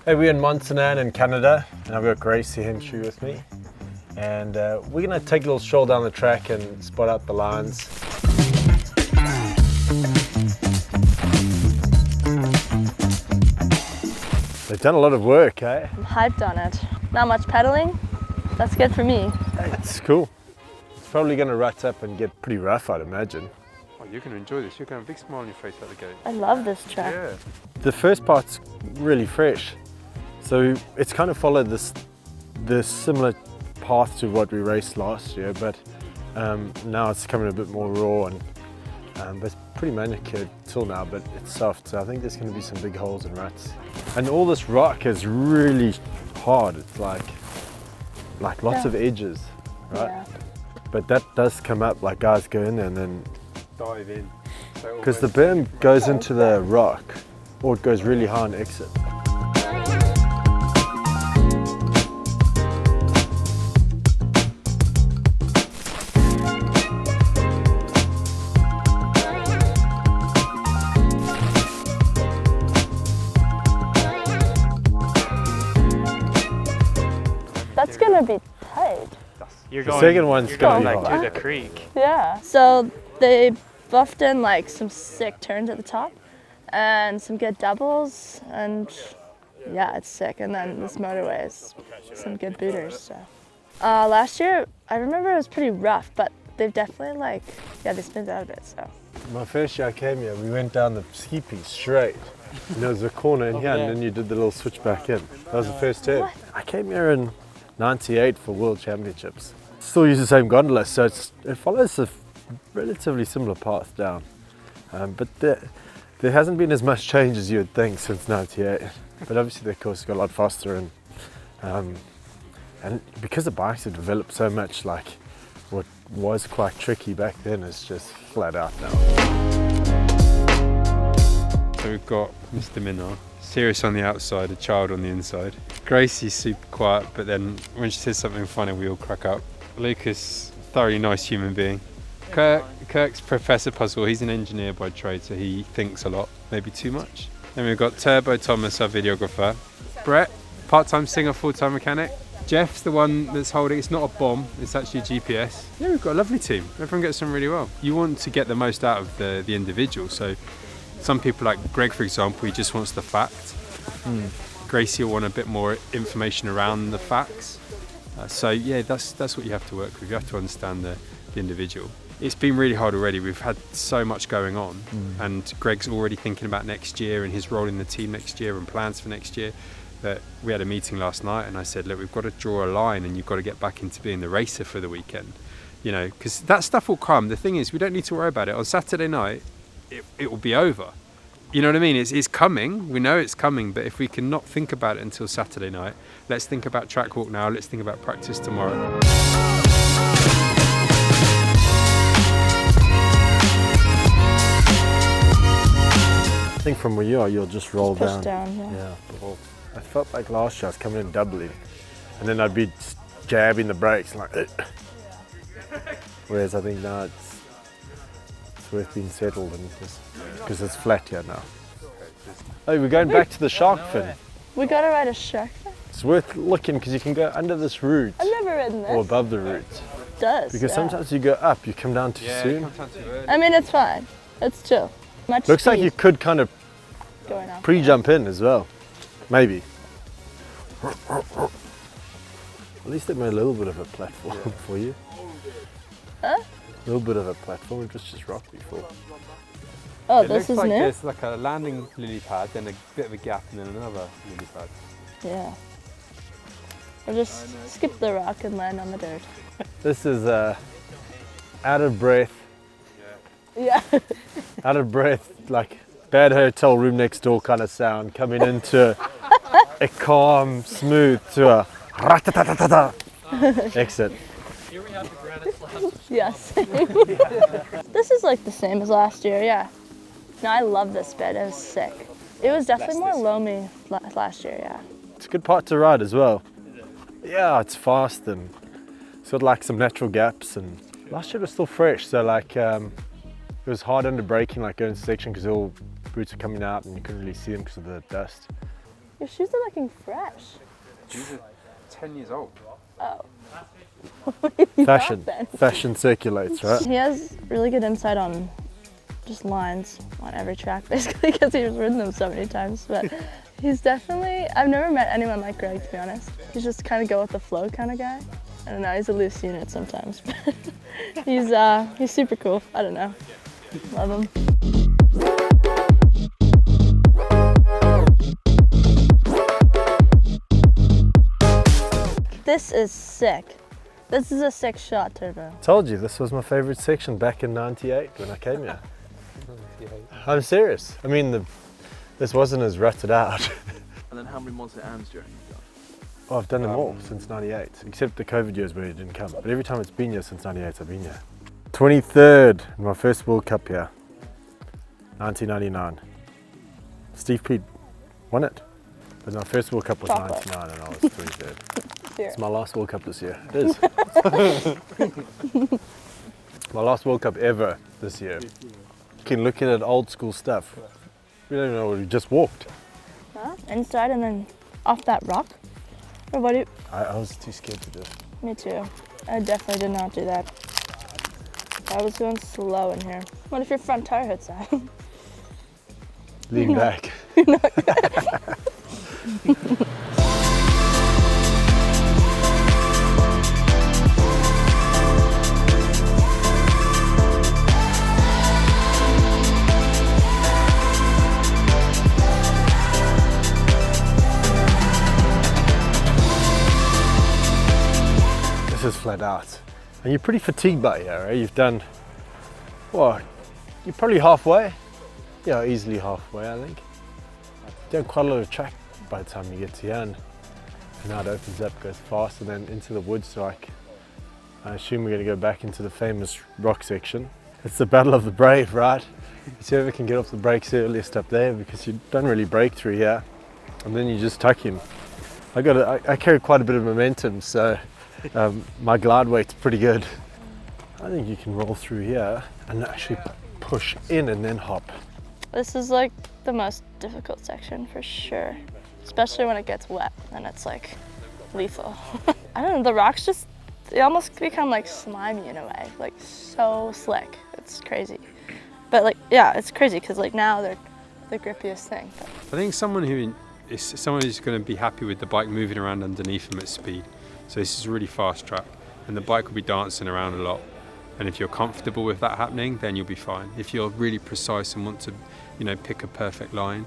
Hey, we're in Mont-Sainte-Anne in Canada, and I've got Gracie Henshaw with me. And we're gonna take a little stroll down the track and spot out the lines. They've done a lot of work, eh? I'm hyped on it. Not much pedaling. That's good for me. It's cool. It's probably gonna rut up and get pretty rough, I'd imagine. Oh, you're going to enjoy this. You're going to have a big smile on your face out the gate. I love this track. Yeah. The first part's really fresh. So it's kind of followed this similar path to what we raced last year, but now it's coming a bit more raw and but it's pretty manicured till now, but it's soft. So I think there's going to be some big holes and ruts. And all this rock is really hard. It's like lots of edges, right? Yeah. But that does come up, like guys go in there and then Dive in. because the berm goes into the rock, or it goes really high and exit. That's gonna be tight. You're The second one's you're gonna going be like hard. through the creek. Yeah. So they buffed in like some sick turns at the top and some good doubles, and yeah, it's sick. And then this motorway is some good booters. So last year I remember it was pretty rough, but they've definitely they spinned out a bit. So My first year I came here, we went down the ski piece straight. And there was a corner in here, and then you did the little switch back in. That was the first turn. What? I came here in '98 for World Championships. Still use the same gondola, so it follows a relatively similar path down. But there hasn't been as much change as you would think since '98. But obviously the course got a lot faster, and because the bikes have developed so much, like what was quite tricky back then is just flat out now. So we've got Mr. Minnaar, serious on the outside, a child on the inside. Gracie's super quiet, but then when she says something funny, we all crack up. Lucas, thoroughly nice human being. Kirk's Professor Puzzle, he's an engineer by trade, so he thinks a lot, maybe too much. Then we've got Turbo Thomas, our videographer. Brett, part-time singer, full-time mechanic. Jeff's the one that's holding, it's not a bomb, it's actually a GPS. Yeah, we've got a lovely team. Everyone gets on really well. You want to get the most out of the individual, so some people like Greg, for example, he just wants the fact. Gracie will want a bit more information around the facts. So yeah, that's what you have to work with. You have to understand the individual. It's been really hard already. We've had so much going on, and Greg's already thinking about next year and his role in the team next year and plans for next year. That we had a meeting last night, and I said, look, we've got to draw a line, and you've got to get back into being the racer for the weekend. You know, because that stuff will come. The thing is, we don't need to worry about it. On Saturday night, it will be over. You know what I mean? It's coming. We know it's coming, but if we can not think about it until Saturday night, let's think about track walk now. Let's think about practice tomorrow. I think from where you are, you'll just roll push down. down, yeah. Yeah. Well, I felt like last year I was coming in doubly, and then I'd be jabbing the brakes like. Whereas I think now it's worth being settled, and just because it's flat here now. Oh, we're going back to the shark fin. We gotta ride a shark fin. It's worth looking because you can go under this root I've never ridden this. or above the root. It does. Because yeah. sometimes you go up, you come down too soon. I mean, it's fine. It's chill. Much Looks like speed you could kind of going up. pre-jump in as well, maybe. At least they made a little bit of a platform for you. Huh? A little bit of a platform, it was just rock before. Oh, It this looks is like new? there's like a landing lily pad, then a bit of a gap, and then another lily pad. Yeah. Or just skip the rock and land on the dirt. This is out of breath, Yeah. out of breath, like bad hotel room next door kind of sound coming into a calm, smooth to a ra-ta-ta-ta-ta exit. Yes. This is like the same as last year, yeah. No, I love this bed. It was sick. It was definitely more loamy last year, yeah. It's a good part to ride as well. Yeah, it's fast and it's got like some natural gaps, and last year it was still fresh, so like it was hard under braking, like going into section because all boots are coming out and you couldn't really see them because of the dust. Your shoes are looking fresh. These are 10 years old. Oh. Fashion circulates, right? He has really good insight on just lines on every track, basically, because he's ridden them so many times. But he's definitely, I've never met anyone like Greg, to be honest. He's just kind of go with the flow kind of guy. I don't know, he's a loose unit sometimes, but he's super cool. I don't know. Love him. This is sick. This is a sick shot, Turbo. Told you, this was my favorite section back in '98 when I came here. I'm serious. I mean, this wasn't as rutted out. And then how many Mont-Sainte-Annes do you reckon you've done? Oh, I've done them all since '98, except the COVID years where it didn't come. But every time it's been here since '98, I've been here. 23rd, my first World Cup here, 1999. Steve Pete won it. But my first World Cup was Chocolate. 99 and I was 23rd. It's my last World Cup this year. It is. My last World Cup ever this year. You can look at it, old school stuff. We don't even know where we just walked. Huh? Inside and then off that rock? Or what do you... I was too scared to do it. Me too. I definitely did not do that. I was going slow in here. What if your front tire hits that? Lean back. This is flat out. And you're pretty fatigued by here, right? You've done, well, you're probably halfway. Yeah, easily halfway, I think. You've done quite a lot of track by the time you get to here, and now it opens up, goes fast, and then into the woods. Like, I assume we're going to go back into the famous rock section. It's the battle of the brave, right? It's whoever can get off the brakes earliest up there, because you don't really break through here, and then you just tuck in. I carry quite a bit of momentum, so my glide weight's pretty good. I think you can roll through here and actually push in and then hop. This is like the most difficult section for sure. Especially when it gets wet and it's like lethal. I don't know, the rocks just, they almost become like slimy in a way, like so slick. It's crazy. But like, yeah, it's crazy because like now they're the grippiest thing. But. I think someone who's going to be happy with the bike moving around underneath them at speed. So this is a really fast track and the bike will be dancing around a lot. And if you're comfortable with that happening, then you'll be fine. If you're really precise and want to, pick a perfect line,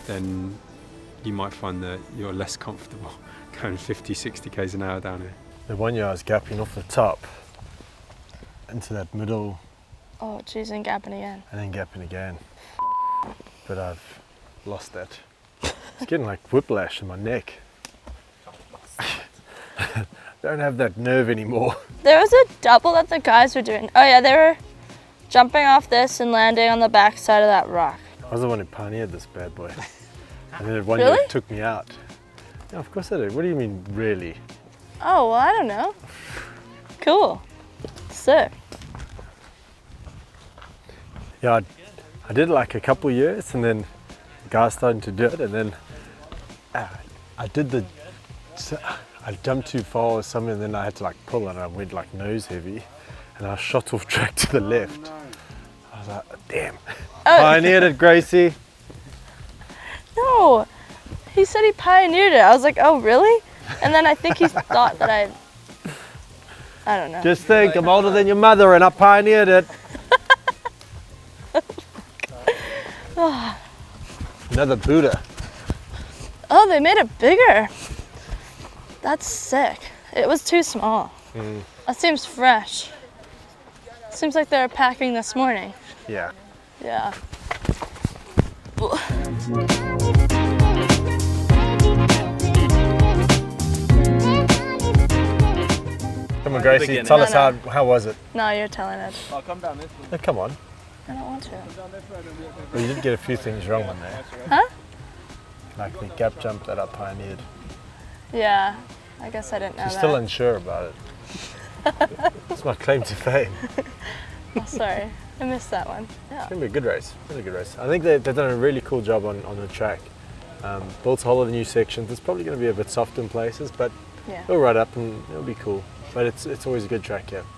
then you might find that you're less comfortable going 50, 60 k's an hour down here. The one year I was gapping off the top into that middle. Oh geez, and gapping again. And then gapping again. But I've lost that. It's getting like whiplash in my neck. Don't have that nerve anymore. There was a double that the guys were doing. Oh yeah, they were jumping off this and landing on the back side of that rock. I was the one who pioneered this bad boy. And then one Really? year it took me out. Yeah, of course I did. What do you mean, really? Oh, well, I don't know. Cool. Sick. Yeah, I did like a couple years and then the guys started to do it, and then I jumped too far or something, and then I had to like pull and I went like nose heavy and I shot off track to the left. I was like, damn. Oh. Pioneered it, Gracie. No, he said he pioneered it. I was like, oh really? And then I think he thought that I don't know. Just think, I'm older than your mother and I pioneered it. Another Buddha. Oh, they made it bigger. That's sick. It was too small. That seems fresh. Seems like they were packing this morning. Yeah. Yeah. Come on, Gracie, tell us how was it? No, you're telling it. I'll come down this way. Oh, come on. I don't want to. Well, you did get a few things wrong on there. Huh? Like the gap jump that I pioneered. Yeah, I guess I didn't know You're that. still unsure about it. It's my claim to fame. Oh, sorry, I missed that one. Yeah. It's going to be a good race, really good race. I think they've done a really cool job on the track. Built a whole lot of new sections. It's probably going to be a bit soft in places, but Yeah. it'll ride up and it'll be cool. But it's always a good track, yeah.